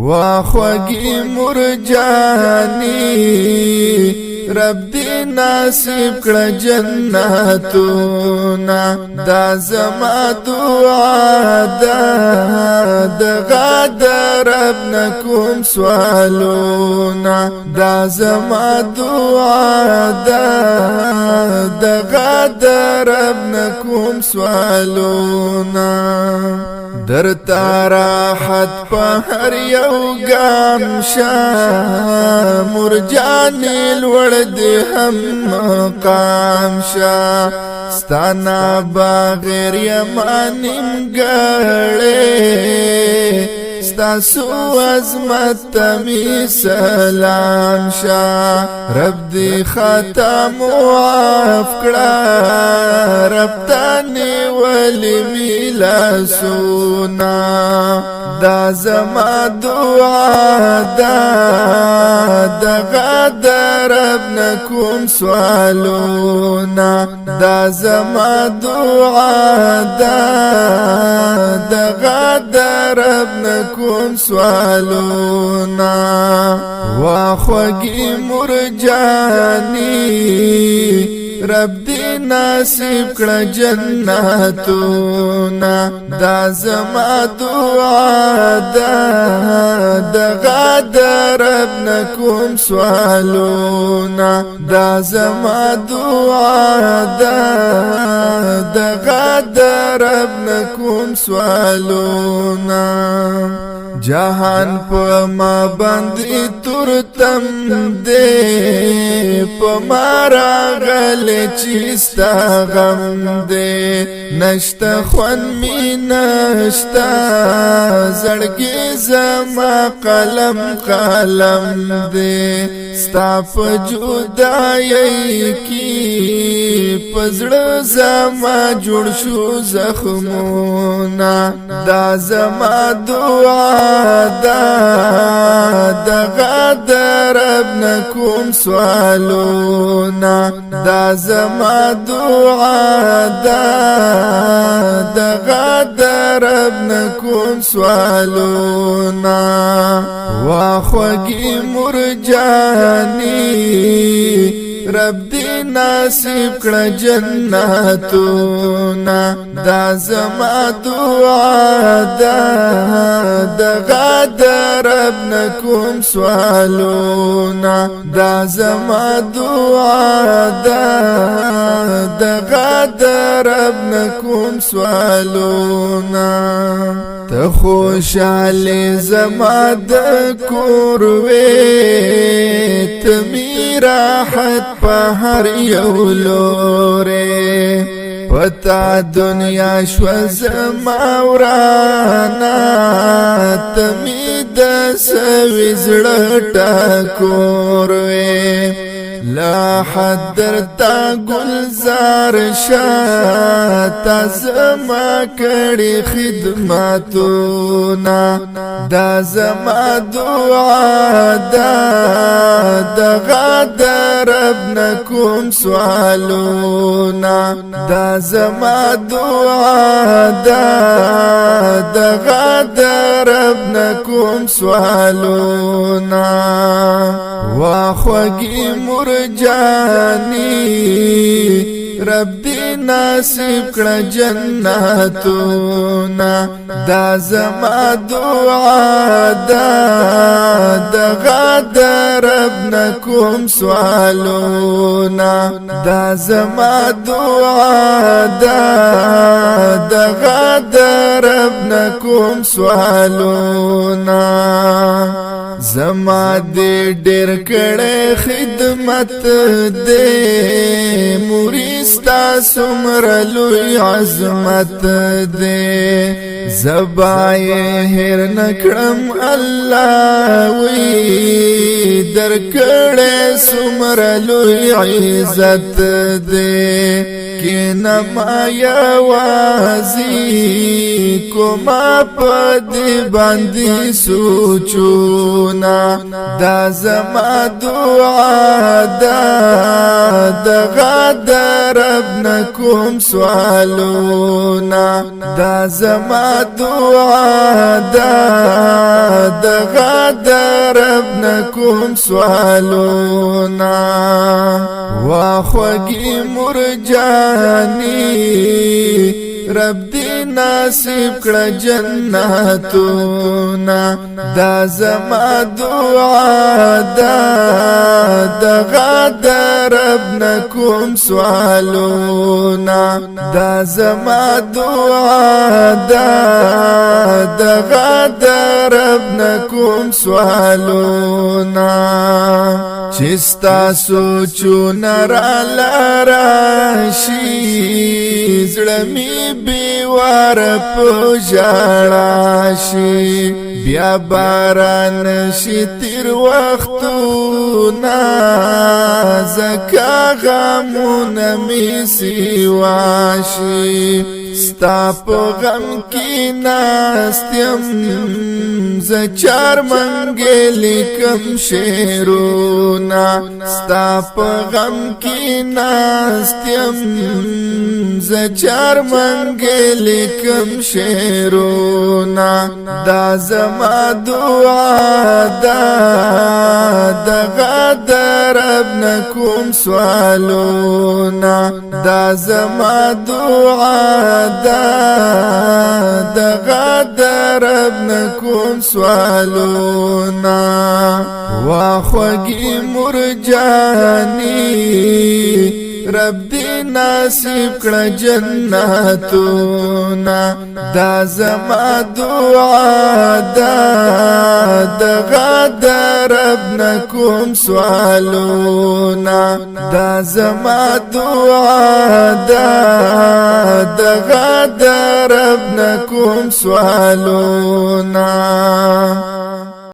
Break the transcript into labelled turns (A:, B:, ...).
A: واخوگی مرجانی رب دی ناصب کړه جنتونا دا زما دعا ده دغه د رب نکوم سوالونا دا زما دعا ده دغه د رب نکوم سوالونا در تاراحت په هر یو ګام شاه مرجانی لوړ دې هم مقام شاه ستانا بغیر یمانیم ګړې ستاسو عظمت می سلام شاه رب دی خطا معاف کړه رب تانی ولی میلا سونا دا زما دعا ده دغه د رب نکوم سوالونا دا زما دعا ده دغه د رب نکوم سوالونا واخوگی مرجانی رب دی ناصب کړه جنتونا دا زما دعا ده دغه د رب نکوم سوالونا دا زما دعا ده دغه د رب نکوم سوالونا جهان په ما باندې تورتم دې په ما راغلی چې ستا غم دې نشته خوند می نشته زړګي زما قلم دې ستا په جدایۍ کې په زړه زما جوړ شو زخمونه دا زما دعا ده دغه د رب نکوم سوالونا دا زما دعا ده دغه د رب نکوم سوالونا واخوگی مرجانی رب دی ناصب کړه جنتونا دا زما دعا ده دغه د رب نکوم سوالونا دا زما دعا ده دغه د رب نکوم سوالونا ته خوشاله زما د کور وې ته می راحت په هر یو لورې پتا دنیا شو زما ورانا ته می د سوي زړه ټکور وې لا حدر تا گلزار شاتا زما کڑی خدماتونا دا زما دعا دا دغه د رب نکوم سوالونا دا زما دعا دا دغه د رب نکوم سوالونا واخوگی مرجانی رب دی ناصب کړه جنتونا دا زما دعا ده دغه د رب نکوم سوالونا دا زما دعا ده دغه د رب نکوم سوالونا زما دې ډېر کړه خدمت دې مورستا سمر لوی عظمت دې زبای هر نکړم الله وی در کړه سمر لوی عزت دې کینما یوازی کوما پد باندې سوچو سوالونا دا زما دعا دغه د رب نکوم سوالونا دا زما دعا دغه د رب نکوم سوالونا واخوږی مرجانی رب دی نصیب کړه جنتونا دا زما دعا دغه د رب نکوم سوالونا دا زما دعا دغه د رب نکوم سوالونا چستا سوچونه را لراشي زړمی بیوار په ژړا شي بیا باران شي تیر وختونه زکا غمونه می سیوا شي ستا په غم کې ناستیم ز چار منګې لیکم شعرونه ستا په غم کې ناستیم ز چار منګې لیکم شعرونه دا زما دعا دغه د رب نکوم سوالونا دا زما دعا دغه د رب نکوم سوالونا واخوږی مرجانی رب دی نصیب کړه جنتونا دا زما دعا دغه د رب نکوم سوالونا دا زما دعا دغه د رب نکوم سوالونا